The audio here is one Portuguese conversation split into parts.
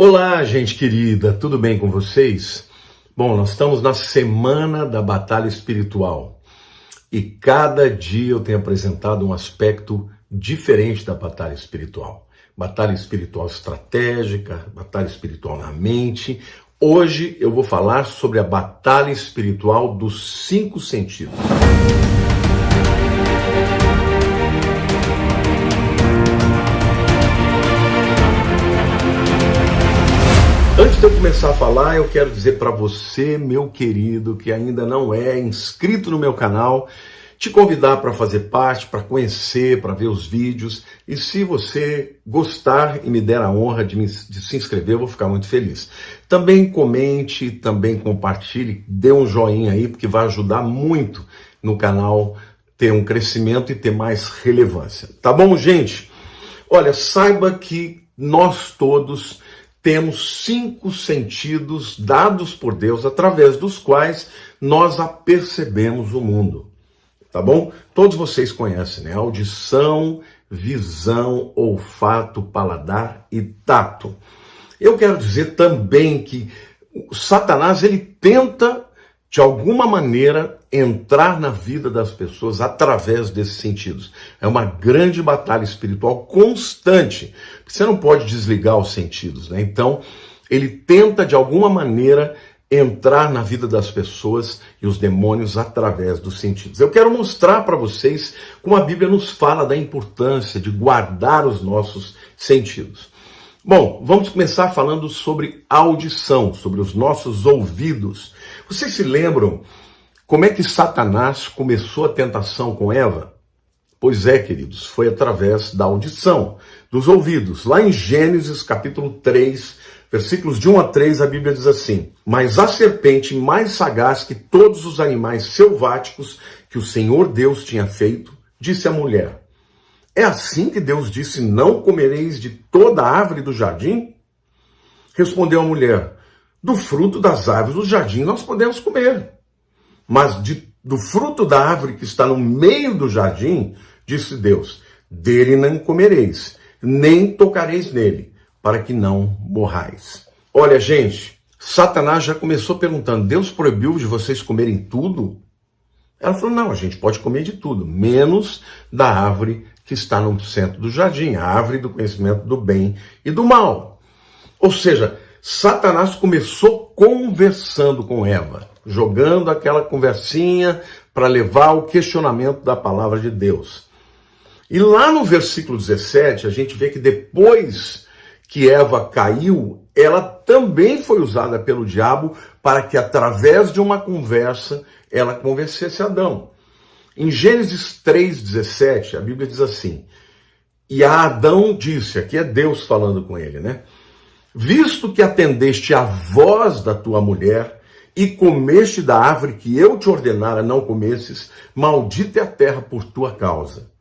Olá, gente querida, tudo bem com vocês? Bom, nós estamos na semana da batalha espiritual e cada dia eu tenho apresentado um aspecto diferente da batalha espiritual. Batalha espiritual estratégica, batalha espiritual na mente. Hoje eu vou falar sobre a batalha espiritual dos 5 sentidos. Antes de eu começar a falar, eu quero dizer para você, meu querido, que ainda não é inscrito no meu canal, te convidar para fazer parte, para conhecer, para ver os vídeos. E se você gostar e me der a honra de se inscrever, eu vou ficar muito feliz. Também comente, também compartilhe, dê um joinha aí, porque vai ajudar muito no canal ter um crescimento e ter mais relevância. Tá bom, gente? Olha, saiba que nós todos temos 5 sentidos dados por Deus, através dos quais nós apercebemos o mundo, tá bom? Todos vocês conhecem, né? Audição, visão, olfato, paladar e tato. Eu quero dizer também que Satanás, ele tenta, de alguma maneira, entrar na vida das pessoas através desses sentidos. É uma grande batalha espiritual constante. Você não pode desligar os sentidos, né? Então, ele tenta, de alguma maneira, entrar na vida das pessoas e os demônios através dos sentidos. Eu quero mostrar para vocês como a Bíblia nos fala da importância de guardar os nossos sentidos. Bom, vamos começar falando sobre audição, sobre os nossos ouvidos. Vocês se lembram como é que Satanás começou a tentação com Eva? Pois é, queridos, foi através da audição, dos ouvidos. Lá em Gênesis capítulo 3, versículos de 1 a 3, a Bíblia diz assim: Mas a serpente, mais sagaz que todos os animais selváticos que o Senhor Deus tinha feito, disse à mulher: É assim que Deus disse, não comereis de toda a árvore do jardim? Respondeu a mulher: Do fruto das árvores do jardim nós podemos comer. Mas do fruto da árvore que está no meio do jardim, disse Deus, dele não comereis, nem tocareis nele, para que não morrais. Olha, gente, Satanás já começou perguntando, Deus proibiu de vocês comerem tudo? Ela falou, não, a gente pode comer de tudo, menos da árvore que está no centro do jardim, a árvore do conhecimento do bem e do mal. Ou seja, Satanás começou conversando com Eva, jogando aquela conversinha para levar ao questionamento da palavra de Deus. E lá no versículo 17, a gente vê que depois que Eva caiu, ela também foi usada pelo diabo para que através de uma conversa, ela convencesse Adão. Em Gênesis 3,17, a Bíblia diz assim, e a Adão disse, aqui é Deus falando com ele, né? Visto que atendeste à voz da tua mulher e comeste da árvore que eu te ordenara não comesses, maldita é a terra por tua causa.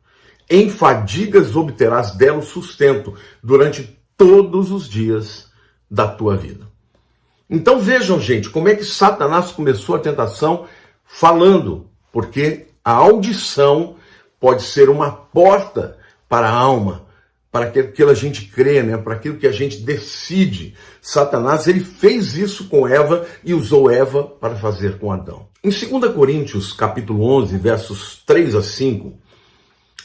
Em fadigas obterás dela o sustento durante todos os dias da tua vida. Então vejam, gente, como é que Satanás começou a tentação falando, porque a audição pode ser uma porta para a alma, para aquilo que a gente crê, né? Para aquilo que a gente decide. Satanás, ele fez isso com Eva e usou Eva para fazer com Adão. Em 2 Coríntios, capítulo 11, versos 3 a 5,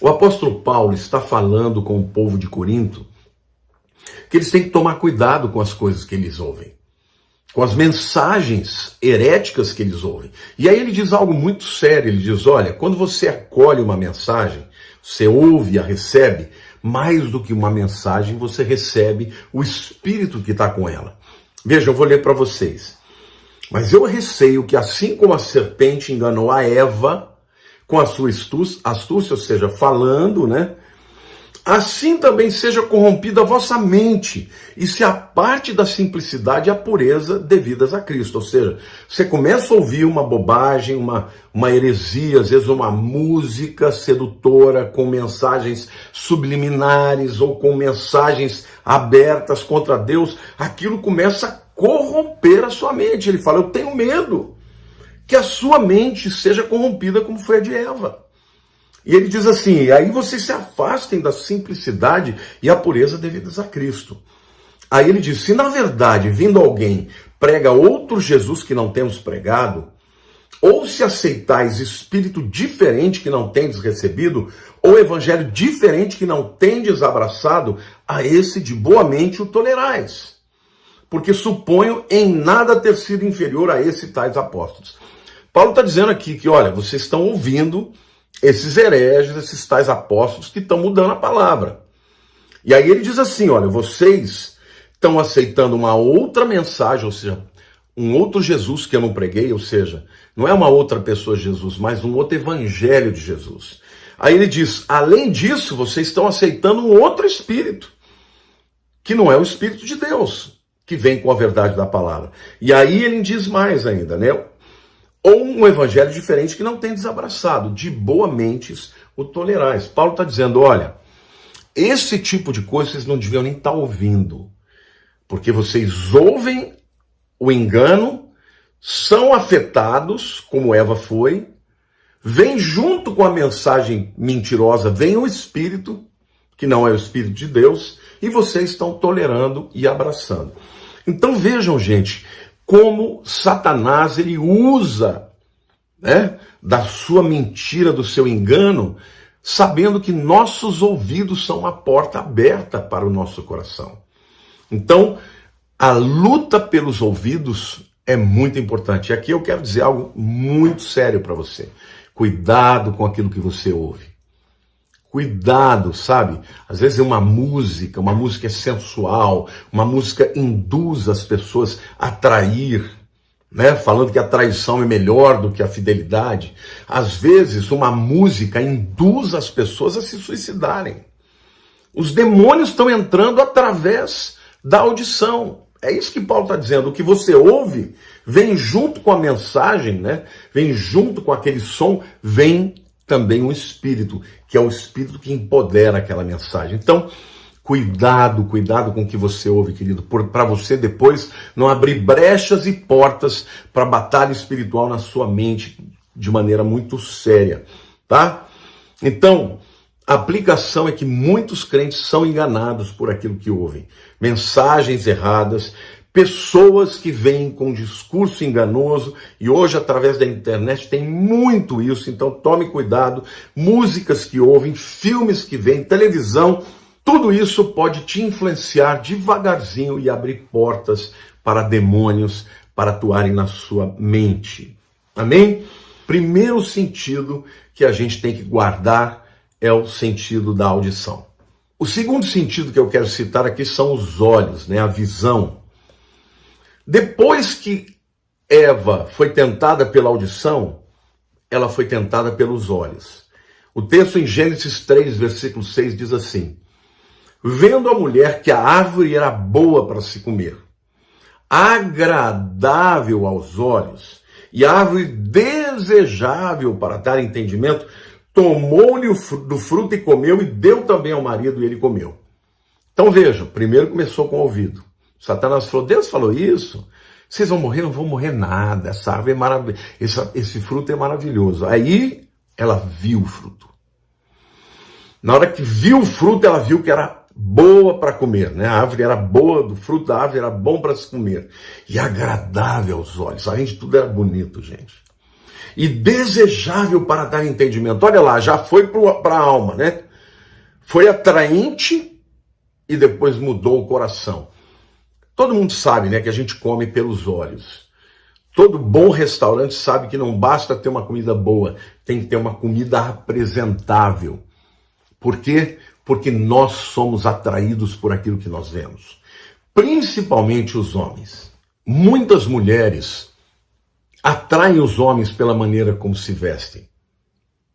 o apóstolo Paulo está falando com o povo de Corinto que eles têm que tomar cuidado com as coisas que eles ouvem, com as mensagens heréticas que eles ouvem. E aí ele diz algo muito sério, ele diz, olha, quando você acolhe uma mensagem, você ouve e a recebe, mais do que uma mensagem, você recebe o Espírito que está com ela. Veja, eu vou ler para vocês. Mas eu receio que assim como a serpente enganou a Eva com a sua astúcia, ou seja, falando, né? Assim também seja corrompida a vossa mente e se aparte da simplicidade e a pureza devidas a Cristo. Ou seja, você começa a ouvir uma bobagem, uma heresia, às vezes uma música sedutora com mensagens subliminares ou com mensagens abertas contra Deus, aquilo começa a corromper a sua mente. Ele fala, eu tenho medo que a sua mente seja corrompida como foi a de Eva. E ele diz assim, aí vocês se afastem da simplicidade e a pureza devidas a Cristo. Aí ele diz, se na verdade, vindo alguém, prega outro Jesus que não temos pregado, ou se aceitais espírito diferente que não tendes recebido, ou evangelho diferente que não tendes abraçado, a esse de boa mente o tolerais. Porque suponho em nada ter sido inferior a esse tais apóstolos. Paulo está dizendo aqui que, olha, vocês estão ouvindo esses hereges, esses tais apóstolos que estão mudando a palavra. E aí ele diz assim, olha, vocês estão aceitando uma outra mensagem, ou seja, um outro Jesus que eu não preguei, ou seja, não é uma outra pessoa Jesus, mas um outro evangelho de Jesus. Aí ele diz, além disso, vocês estão aceitando um outro espírito, que não é o Espírito de Deus, que vem com a verdade da palavra. E aí ele diz mais ainda, né? Ou um evangelho diferente que não tem desabraçado, de boa mentes o tolerais. Paulo está dizendo, olha, esse tipo de coisa vocês não deviam nem estar ouvindo, porque vocês ouvem o engano, são afetados, como Eva foi, vem junto com a mensagem mentirosa, vem o Espírito, que não é o Espírito de Deus, e vocês estão tolerando e abraçando. Então vejam, gente, como Satanás ele usa, né, da sua mentira, do seu engano, sabendo que nossos ouvidos são uma porta aberta para o nosso coração. Então, a luta pelos ouvidos é muito importante. E aqui eu quero dizer algo muito sério para você. Cuidado com aquilo que você ouve. Cuidado, sabe? Às vezes uma música é sensual, uma música induz as pessoas a trair, né? Falando que a traição é melhor do que a fidelidade. Às vezes uma música induz as pessoas a se suicidarem. Os demônios estão entrando através da audição. É isso que Paulo está dizendo. O que você ouve vem junto com a mensagem, né? Vem junto com aquele som, vem também um espírito, que é o espírito que empodera aquela mensagem. Então, cuidado com o que você ouve, querido, para você depois não abrir brechas e portas para batalha espiritual na sua mente de maneira muito séria, tá? Então, a aplicação é que muitos crentes são enganados por aquilo que ouvem. Mensagens erradas, pessoas que vêm com discurso enganoso, e hoje através da internet tem muito isso, então tome cuidado. Músicas que ouvem, filmes que vêm, televisão, tudo isso pode te influenciar devagarzinho e abrir portas para demônios para atuarem na sua mente. Amém? Primeiro sentido que a gente tem que guardar é o sentido da audição. O segundo sentido que eu quero citar aqui são os olhos, né? A visão. Depois que Eva foi tentada pela audição, ela foi tentada pelos olhos. O texto em Gênesis 3, versículo 6 diz assim: vendo a mulher que a árvore era boa para se comer, agradável aos olhos, e a árvore desejável para dar entendimento, tomou-lhe do fruto e comeu, e deu também ao marido, e ele comeu. Então vejam, primeiro começou com o ouvido. Satanás falou, Deus falou isso? Vocês vão morrer? Não vão morrer nada. Essa árvore é maravilhosa. Esse fruto é maravilhoso. Aí ela viu o fruto. Na hora que viu o fruto, ela viu que era boa para comer, né? A árvore era boa, do fruto da árvore era bom para se comer. E agradável aos olhos. Além de tudo, era bonito, gente. E desejável para dar entendimento. Olha lá, já foi para a alma, né? Foi atraente e depois mudou o coração. Todo mundo sabe, né, que a gente come pelos olhos. Todo bom restaurante sabe que não basta ter uma comida boa, tem que ter uma comida apresentável. Por quê? Porque nós somos atraídos por aquilo que nós vemos. Principalmente os homens. Muitas mulheres atraem os homens pela maneira como se vestem.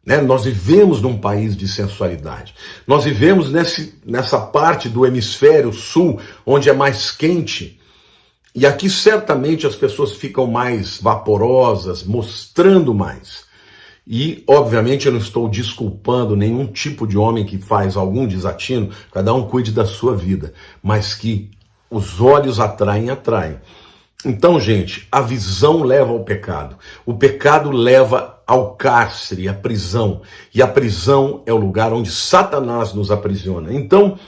Né? Nós vivemos num país de sensualidade. Nós vivemos nessa parte do hemisfério sul, onde é mais quente. E aqui certamente as pessoas ficam mais vaporosas, mostrando mais. E, obviamente, eu não estou desculpando nenhum tipo de homem que faz algum desatino, cada um cuide da sua vida. Mas que os olhos atraem. Então, gente, a visão leva ao pecado. O pecado leva ao cárcere, à prisão. E a prisão é o lugar onde Satanás nos aprisiona. Então,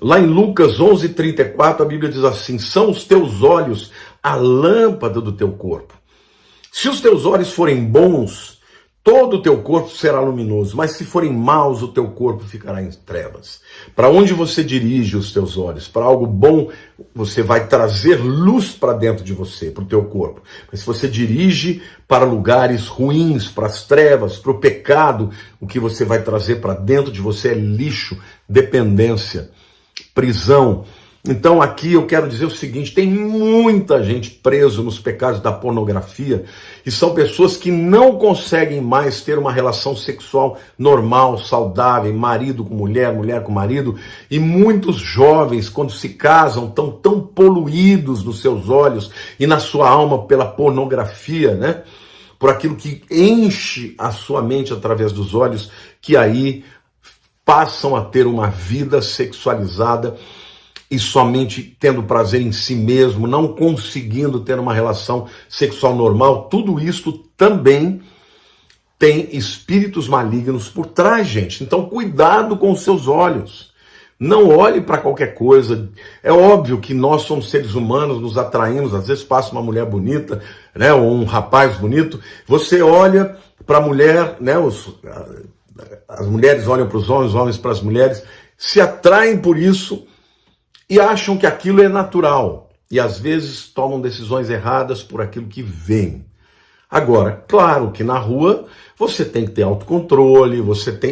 Lá em Lucas 11:34, a Bíblia diz assim: são os teus olhos a lâmpada do teu corpo. Se os teus olhos forem bons, todo o teu corpo será luminoso, mas se forem maus, o teu corpo ficará em trevas. Para onde você dirige os teus olhos? Para algo bom, você vai trazer luz para dentro de você, para o teu corpo. Mas se você dirige para lugares ruins, para as trevas, para o pecado, o que você vai trazer para dentro de você é lixo, dependência, prisão. Então aqui eu quero dizer o seguinte: tem muita gente preso nos pecados da pornografia e são pessoas que não conseguem mais ter uma relação sexual normal, saudável, marido com mulher, mulher com marido, e muitos jovens, quando se casam, estão tão poluídos nos seus olhos e na sua alma pela pornografia, né? Por aquilo que enche a sua mente através dos olhos, que aí passam a ter uma vida sexualizada e somente tendo prazer em si mesmo, não conseguindo ter uma relação sexual normal. Tudo isso também tem espíritos malignos por trás, gente. Então cuidado com os seus olhos. Não olhe para qualquer coisa. É óbvio que nós somos seres humanos, nos atraímos, às vezes passa uma mulher bonita, né, ou um rapaz bonito, você olha para a mulher, né, as mulheres olham para os homens para as mulheres, se atraem por isso e acham que aquilo é natural. E às vezes tomam decisões erradas por aquilo que veem. Agora, claro que na rua você tem que ter autocontrole,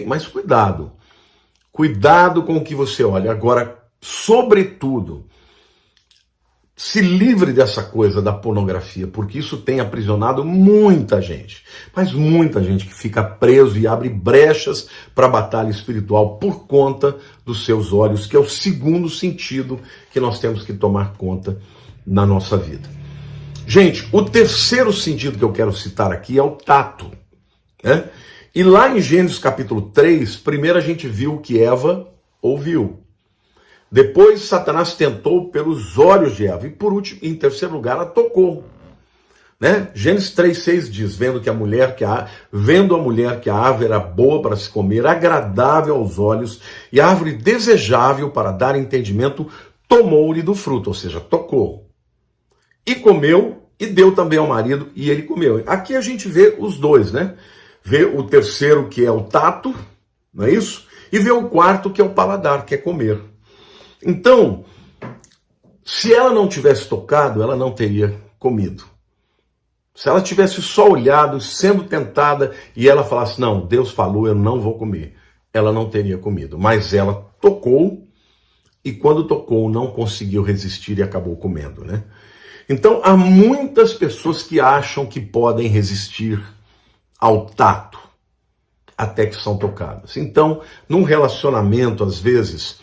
mas cuidado. Cuidado com o que você olha. Agora, sobretudo, se livre dessa coisa da pornografia, porque isso tem aprisionado muita gente. Mas muita gente que fica preso e abre brechas para a batalha espiritual por conta dos seus olhos, que é o segundo sentido que nós temos que tomar conta na nossa vida. Gente, o terceiro sentido que eu quero citar aqui é o tato, né? E lá em Gênesis capítulo 3, primeiro a gente viu que Eva ouviu. Depois Satanás tentou pelos olhos de Eva. E por último, em terceiro lugar, ela tocou. Né? Gênesis 3:6 diz, vendo a mulher que a árvore era boa para se comer, agradável aos olhos, e a árvore desejável para dar entendimento, tomou-lhe do fruto, ou seja, tocou. E comeu, e deu também ao marido, e ele comeu. Aqui a gente vê os dois, né? Vê o terceiro, que é o tato, não é isso? E vê o quarto, que é o paladar, que é comer. Então, se ela não tivesse tocado, ela não teria comido. Se ela tivesse só olhado, sendo tentada, e ela falasse, não, Deus falou, eu não vou comer, ela não teria comido. Mas ela tocou, e quando tocou, não conseguiu resistir e acabou comendo, né? Então, há muitas pessoas que acham que podem resistir ao tato, até que são tocadas. Então, num relacionamento, às vezes,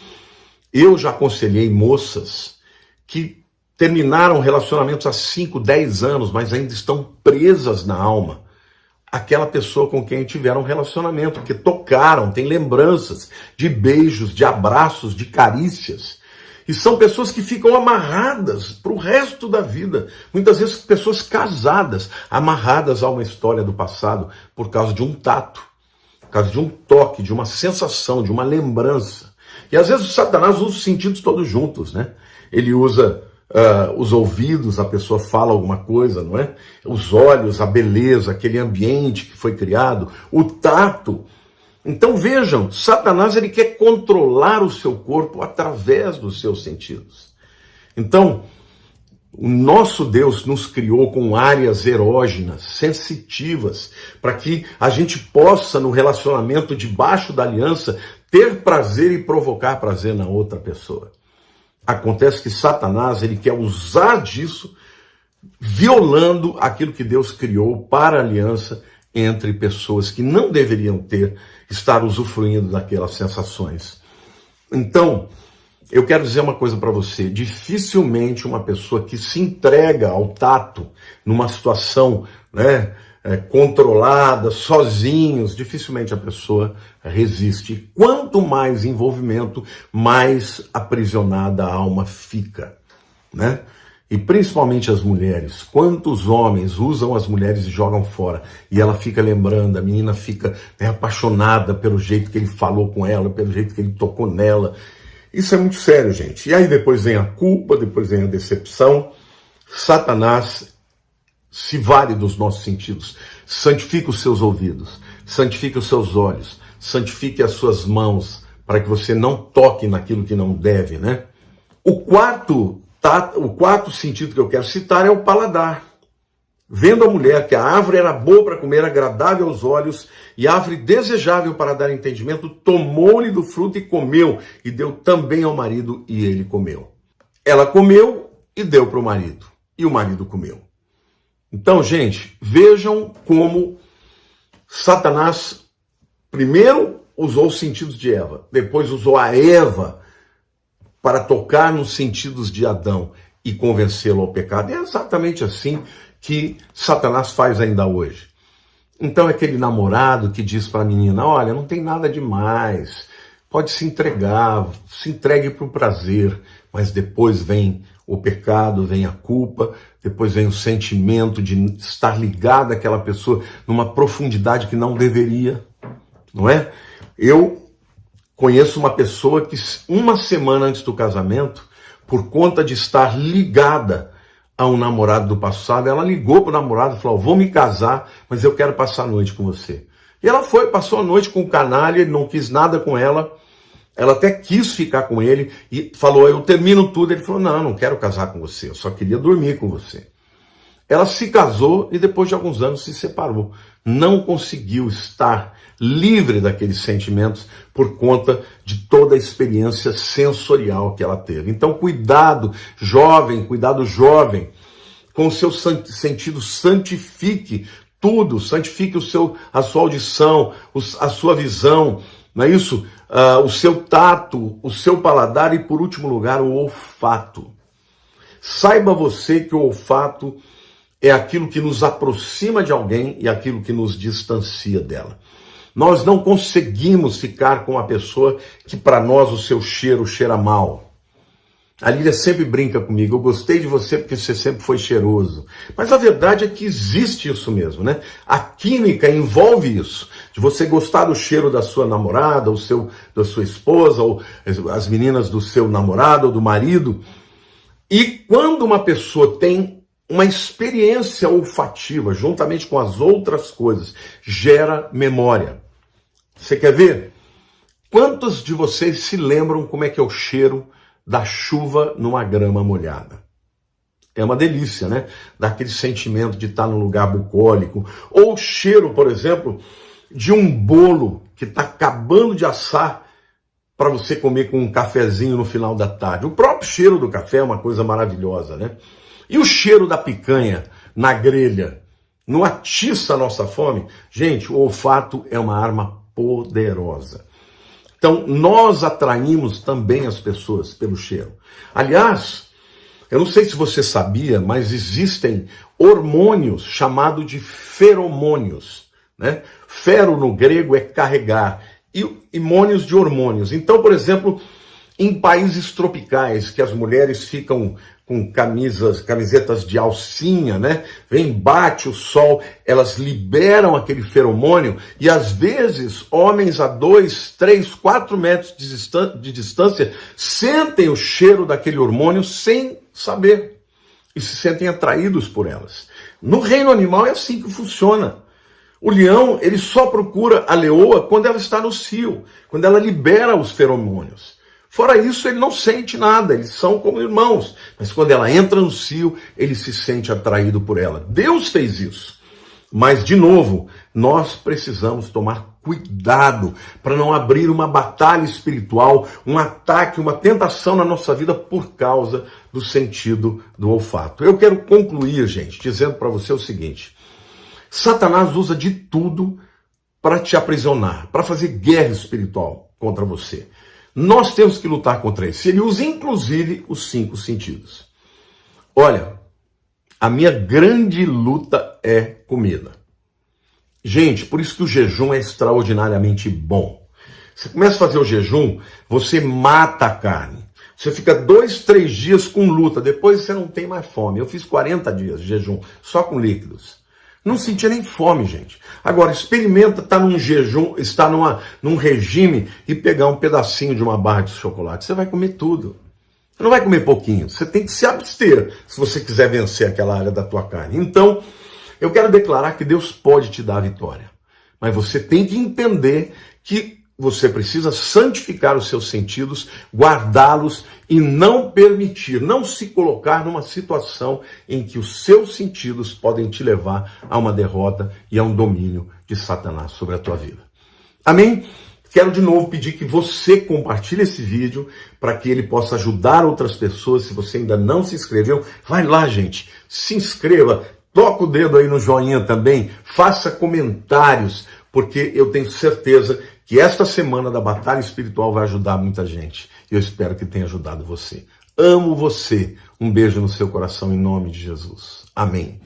eu já aconselhei moças que terminaram relacionamentos há 5, 10 anos, mas ainda estão presas na alma aquela pessoa com quem tiveram um relacionamento, porque tocaram, tem lembranças de beijos, de abraços, de carícias. E são pessoas que ficam amarradas para o resto da vida. Muitas vezes pessoas casadas, amarradas a uma história do passado por causa de um tato, por causa de um toque, de uma sensação, de uma lembrança. E às vezes o Satanás usa os sentidos todos juntos, né? Ele usa os ouvidos, a pessoa fala alguma coisa, não é? Os olhos, a beleza, aquele ambiente que foi criado, o tato. Então vejam, Satanás ele quer controlar o seu corpo através dos seus sentidos. Então, o nosso Deus nos criou com áreas erógenas, sensitivas, para que a gente possa, no relacionamento debaixo da aliança, ter prazer e provocar prazer na outra pessoa. Acontece que Satanás ele quer usar disso, violando aquilo que Deus criou para a aliança entre pessoas que não deveriam estar usufruindo daquelas sensações. Então, eu quero dizer uma coisa para você, dificilmente uma pessoa que se entrega ao tato numa situação, né, controlada, sozinhos, dificilmente a pessoa resiste. Quanto mais envolvimento, mais aprisionada a alma fica, né? E principalmente as mulheres. Quantos homens usam as mulheres e jogam fora? E ela fica lembrando, a menina fica, né, apaixonada pelo jeito que ele falou com ela, pelo jeito que ele tocou nela. Isso é muito sério, gente. E aí depois vem a culpa, depois vem a decepção. Satanás se vale dos nossos sentidos. Santifica os seus ouvidos, santifica os seus olhos, santifique as suas mãos, para que você não toque naquilo que não deve, né? O quarto sentido que eu quero citar é o paladar. Vendo a mulher que a árvore era boa para comer, agradável aos olhos, e árvore desejável para dar entendimento, tomou-lhe do fruto e comeu, e deu também ao marido, e ele comeu. Ela comeu e deu para o marido, e o marido comeu. Então, gente, vejam como Satanás primeiro usou os sentidos de Eva, depois usou a Eva para tocar nos sentidos de Adão e convencê-lo ao pecado. E é exatamente assim que Satanás faz ainda hoje. Então é aquele namorado que diz para a menina, olha, não tem nada demais, pode se entregar, se entregue para o prazer, mas depois vem o pecado, vem a culpa, depois vem o sentimento de estar ligado àquela pessoa numa profundidade que não deveria, não é? Eu conheço uma pessoa que uma semana antes do casamento, por conta de estar ligada a um namorado do passado, ela ligou para o namorado e falou, vou me casar, mas eu quero passar a noite com você. E ela foi, passou a noite com o canalha, ele não quis nada com ela até quis ficar com ele e falou, eu termino tudo. Ele falou, não quero casar com você, eu só queria dormir com você. Ela se casou e depois de alguns anos se separou. Não conseguiu estar livre daqueles sentimentos por conta de toda a experiência sensorial que ela teve. Então, cuidado, jovem, com o seu sentido, santifique tudo, santifique a sua audição, a sua visão, não é isso? O seu tato, o seu paladar e, por último lugar, o olfato. Saiba você que o olfato é aquilo que nos aproxima de alguém e aquilo que nos distancia dela. Nós não conseguimos ficar com uma pessoa que para nós o seu cheiro cheira mal. A Lília sempre brinca comigo, eu gostei de você porque você sempre foi cheiroso. Mas a verdade é que existe isso mesmo, né? A química envolve isso, de você gostar do cheiro da sua namorada, da sua esposa, ou as meninas do seu namorado ou do marido. E quando uma pessoa tem uma experiência olfativa, juntamente com as outras coisas, gera memória. Você quer ver? Quantos de vocês se lembram como é que é o cheiro da chuva numa grama molhada? É uma delícia, né? Dá aquele sentimento de estar num lugar bucólico. Ou o cheiro, por exemplo, de um bolo que está acabando de assar para você comer com um cafezinho no final da tarde. O próprio cheiro do café é uma coisa maravilhosa, né? E o cheiro da picanha na grelha não atiça a nossa fome? Gente, o olfato é uma arma poderosa. Então, nós atraímos também as pessoas pelo cheiro. Aliás, eu não sei se você sabia, mas existem hormônios chamados de feromônios, né? Fero no grego é carregar, e mônios de hormônios. Então, por exemplo, em países tropicais, que as mulheres ficam com camisetas de alcinha, né? Vem, bate o sol, elas liberam aquele feromônio e às vezes homens a 2, 3, 4 metros de distância sentem o cheiro daquele hormônio sem saber e se sentem atraídos por elas. No reino animal é assim que funciona. O leão, ele só procura a leoa quando ela está no cio, quando ela libera os feromônios. Fora isso, ele não sente nada, eles são como irmãos. Mas quando ela entra no cio, ele se sente atraído por ela. Deus fez isso. Mas, de novo, nós precisamos tomar cuidado para não abrir uma batalha espiritual, um ataque, uma tentação na nossa vida por causa do sentido do olfato. Eu quero concluir, gente, dizendo para você o seguinte. Satanás usa de tudo para te aprisionar, para fazer guerra espiritual contra você. Nós temos que lutar contra isso. Ele usa inclusive os 5 sentidos. Olha, a minha grande luta é comida. Gente, por isso que o jejum é extraordinariamente bom. Você começa a fazer o jejum, você mata a carne. Você fica 2, 3 dias com luta, depois você não tem mais fome. Eu fiz 40 dias de jejum, só com líquidos. Não sentia nem fome, gente. Agora, experimenta estar num jejum, estar num regime e pegar um pedacinho de uma barra de chocolate. Você vai comer tudo. Você não vai comer pouquinho. Você tem que se abster se você quiser vencer aquela área da tua carne. Então, eu quero declarar que Deus pode te dar a vitória. Mas você tem que entender que você precisa santificar os seus sentidos, guardá-los e não permitir, não se colocar numa situação em que os seus sentidos podem te levar a uma derrota e a um domínio de Satanás sobre a tua vida. Amém? Quero de novo pedir que você compartilhe esse vídeo para que ele possa ajudar outras pessoas. Se você ainda não se inscreveu, vai lá, gente, se inscreva, toca o dedo aí no joinha também, faça comentários, porque eu tenho certeza que esta semana da batalha espiritual vai ajudar muita gente. E eu espero que tenha ajudado você. Amo você. Um beijo no seu coração em nome de Jesus. Amém.